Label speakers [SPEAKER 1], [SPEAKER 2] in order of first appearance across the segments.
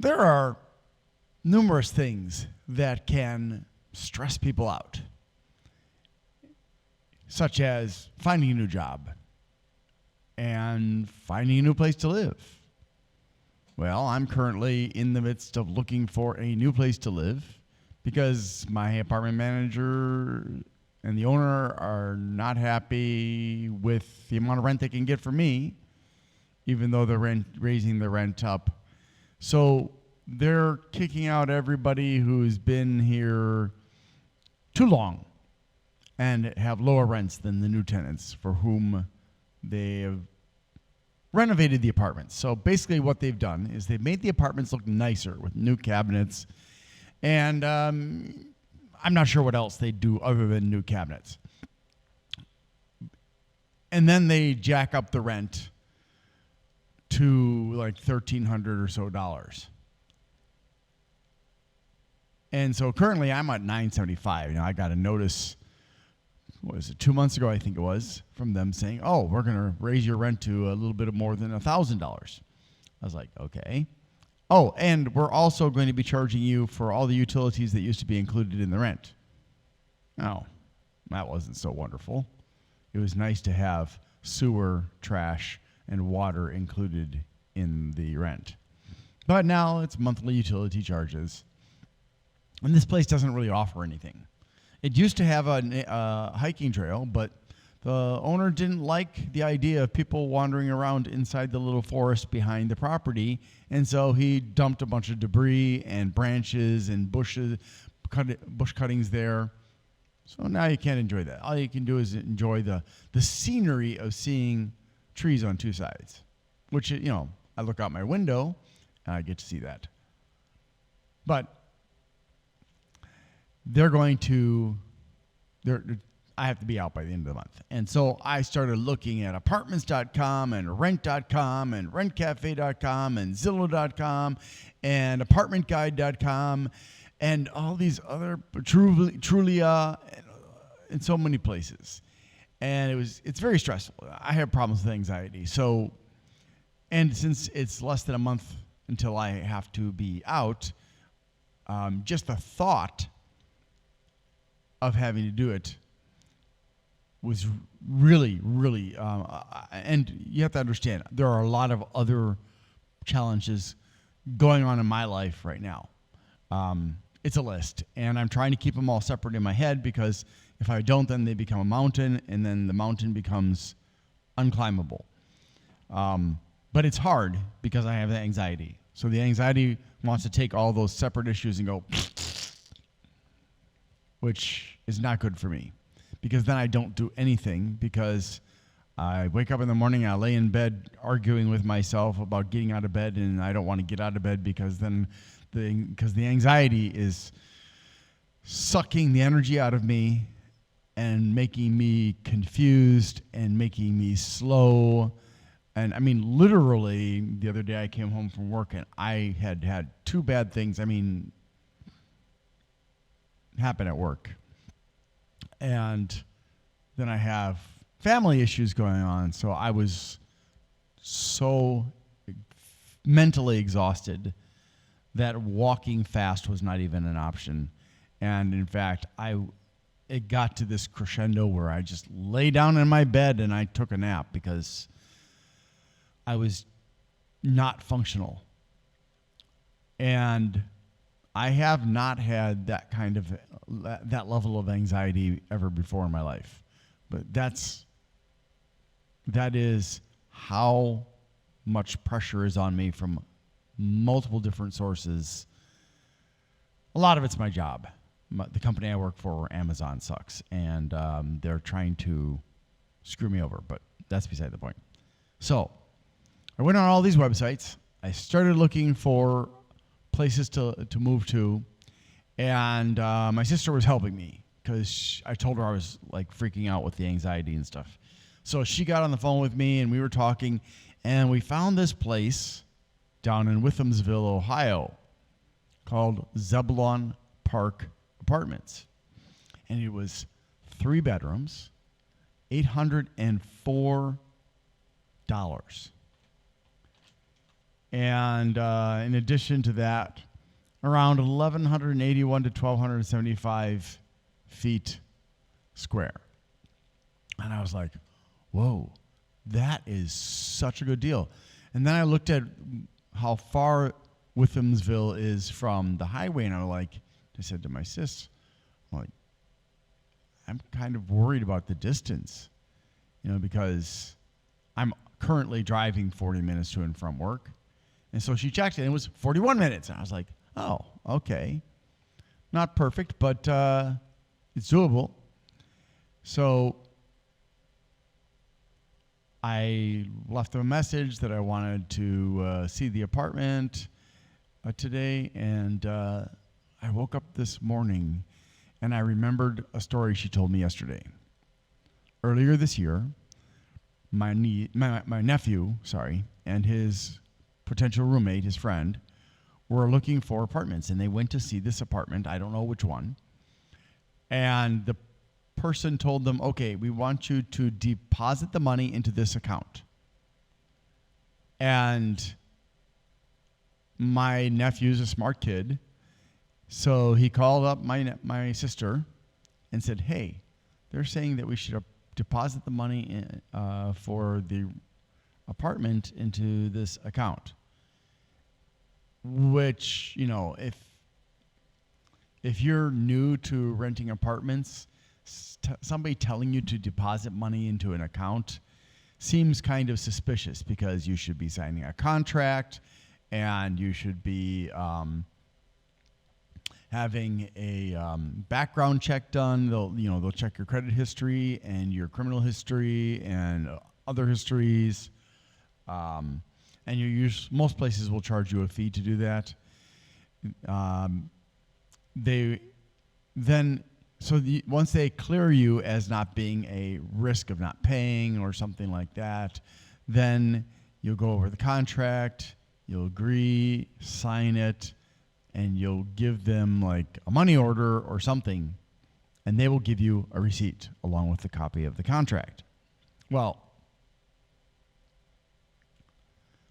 [SPEAKER 1] There are numerous things that can stress people out, such as finding a new job and finding a new place to live. Well, I'm currently in the midst of looking for a new place to live because my apartment manager and the owner are not happy with the amount of rent they can get from me, even though they're raising the rent up. So they're kicking out everybody who's been here too long and have lower rents than the new tenants for whom they have renovated the apartments. So basically what they've done is they've made the apartments look nicer with new cabinets. And I'm not sure what else they do other than new cabinets. And then they jack up the rent to like $1,300 or so dollars. And so currently I'm at $975. You know, I got a notice, what was it, 2 months ago, I think it was, from them saying, oh, we're going to raise your rent to a little bit more than $1,000. I was like, okay. Oh, and we're also going to be charging you for all the utilities that used to be included in the rent. Oh, that wasn't so wonderful. It was nice to have sewer, trash, and water included in the rent. But now it's monthly utility charges. And this place doesn't really offer anything. It used to have a hiking trail, but the owner didn't like the idea of people wandering around inside the little forest behind the property, and so he dumped a bunch of debris and branches and bush cuttings there. So now you can't enjoy that. All you can do is enjoy the scenery of seeing trees on two sides, which, you know, I look out my window and I get to see that. But I have to be out by the end of the month. And so I started looking at apartments.com and rent.com and rentcafe.com and Zillow.com and apartmentguide.com and all these other, Trulia, and so many places. And it's very stressful. I have problems with anxiety. So, and since it's less than a month until I have to be out, just the thought of having to do it was really, really, and you have to understand, there are a lot of other challenges going on in my life right now. It's a list, and I'm trying to keep them all separate in my head because if I don't, then they become a mountain, and then the mountain becomes unclimbable. But it's hard because I have the anxiety. So the anxiety wants to take all those separate issues and go, which is not good for me. Because then I don't do anything because I wake up in the morning, I lay in bed arguing with myself about getting out of bed, and I don't want to get out of bed because then the anxiety is sucking the energy out of me and making me confused and making me slow. And I mean, literally, the other day I came home from work and I had two bad things, happen at work. And then I have family issues going on, so I was so mentally exhausted that walking fast was not even an option. And in fact, it got to this crescendo where I just lay down in my bed and I took a nap because I was not functional. And I have not had that level of anxiety ever before in my life. But that is how much pressure is on me from multiple different sources. A lot of it's my job. The company I work for, Amazon, sucks, and they're trying to screw me over, but that's beside the point. So I went on all these websites. I started looking for places to move to, and my sister was helping me because I told her I was like freaking out with the anxiety and stuff. So she got on the phone with me and we were talking, and we found this place down in Withamsville, Ohio called Zebulon Park Apartments. And it was 3 bedrooms, $804. And in addition to that, around 1,181 to 1,275 feet square. And I was like, whoa, that is such a good deal. And then I looked at how far Withamsville is from the highway, and I said to my sis, I'm kind of worried about the distance, because I'm currently driving 40 minutes to and from work. And so she checked it, and it was 41 minutes. And I was like, oh, okay. Not perfect, but it's doable. So I left them a message that I wanted to see the apartment today, and I woke up this morning, and I remembered a story she told me yesterday. Earlier this year, my nephew, and his potential roommate, his friend, were looking for apartments, and they went to see this apartment. I don't know which one. And the person told them, okay, we want you to deposit the money into this account. And my nephew's a smart kid, so he called up my sister and said, hey, they're saying that we should deposit the money for the apartment into this account. Which, if you're new to renting apartments, somebody telling you to deposit money into an account seems kind of suspicious, because you should be signing a contract, and you should be having a background check done. They'll check your credit history and your criminal history and other histories. And most places will charge you a fee to do that. Once they clear you as not being a risk of not paying or something like that, then you'll go over the contract, you'll agree, sign it, and you'll give them like a money order or something, and they will give you a receipt along with the copy of the contract. Well,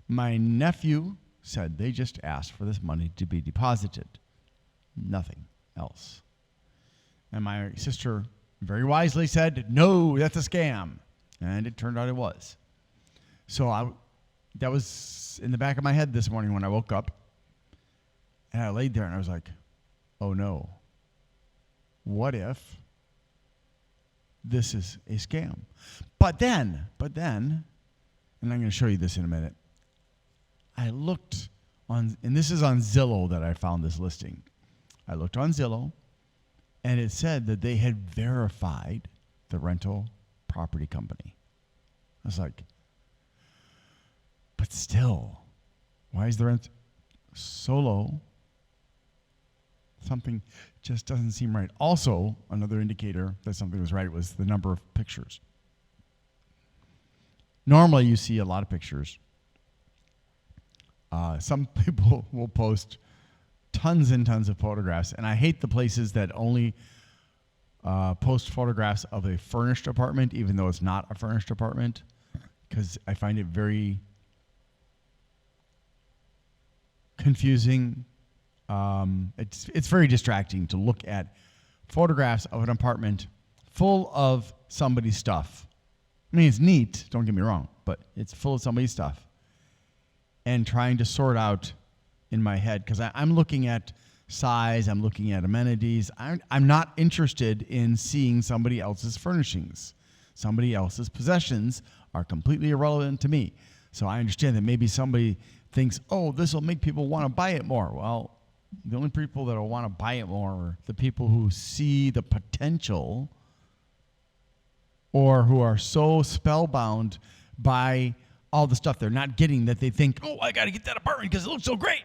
[SPEAKER 1] my nephew said they just asked for this money to be deposited. Nothing else. And my sister very wisely said, no, that's a scam. And it turned out it was. So that was in the back of my head this morning when I woke up. And I laid there and I was like, oh no. What if this is a scam? But then, and I'm going to show you this in a minute, I looked on, and this is on Zillow that I found this listing. I looked on Zillow, and it said that they had verified the rental property company. I was like, but still, why is the rent so low? Something just doesn't seem right. Also, another indicator that something was right was the number of pictures. Normally, you see a lot of pictures. Some people will post tons and tons of photographs, and I hate the places that only post photographs of a furnished apartment, even though it's not a furnished apartment, because I find it very confusing. It's very distracting to look at photographs of an apartment full of somebody's stuff. I mean, it's neat, don't get me wrong, but it's full of somebody's stuff. And trying to sort out in my head, because I'm looking at size, I'm looking at amenities. I'm not interested in seeing somebody else's furnishings. Somebody else's possessions are completely irrelevant to me. So I understand that maybe somebody thinks, oh, this will make people want to buy it more. Well, the only people that will want to buy it more are the people who see the potential or who are so spellbound by all the stuff they're not getting that they think, oh, I got to get that apartment because it looks so great.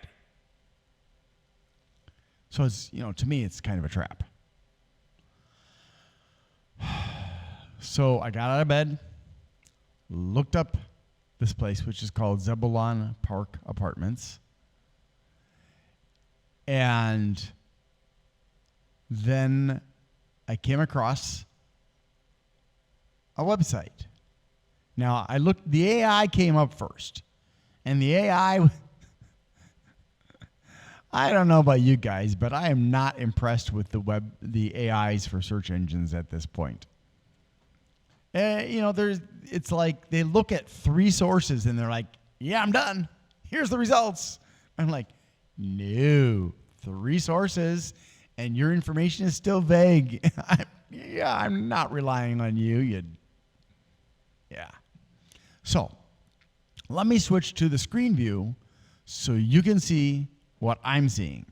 [SPEAKER 1] So it's, to me, it's kind of a trap. So I got out of bed, looked up this place, which is called Zebulon Park Apartments. And then I came across a website. Now, the AI came up first. And the AI I don't know about you guys, but I am not impressed with the AIs for search engines at this point. It's like they look at 3 sources and they're like, yeah, I'm done. Here's the results. I'm like, no, 3 sources and your information is still vague. I'm not relying on you. Yeah. So let me switch to the screen view so you can see what I'm seeing.